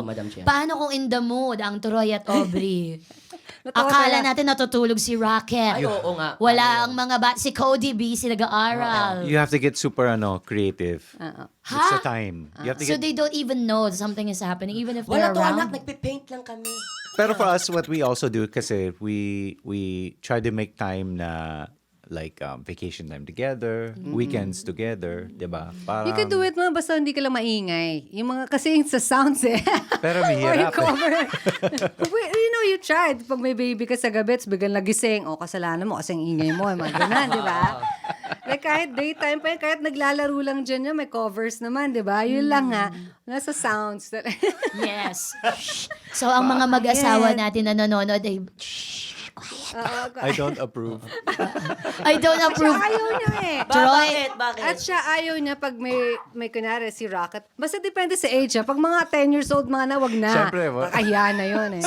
Madam Chair. Paano kung in the mood ang Troy at Aubrey? Natawa Akala talaga. natin natutulog si Rocket. Ay, oo nga. Wala ang mga si Cody busy nag-aaral. You have to get super creative. It's the time. You have to So get. they don't even know something is happening even if Wala they're to anak, around. nagpipaint lang kami. Pero for us, what we also do kasi we try to make time na like vacation time together, weekends together, 'di ba? You can do it mga basta hindi ka lang maingay. Yung mga, kasi yung sa sounds eh. Pero Or mahirap. you cover. You know, you tried. Pag may baby ka sa gabi, biglang nagising, kasalanan mo kasi ang ingay mo. Mga ganun, di ba? Like kahit daytime pa yun, kahit naglalaro lang dyan yun, may covers naman, di ba? Yun lang nga, nasa sounds. Yes. So ang mga mag-asawa natin na nanonood ay I don't approve. I don't Siya approve. ayaw niya eh. Troy. Bakit? At siya ayaw niya pag may kunwari si Rocket. Basta depende sa age. Pag mga 10 years old, mga na, wag na. Siyempre, Kakahiya na yun eh.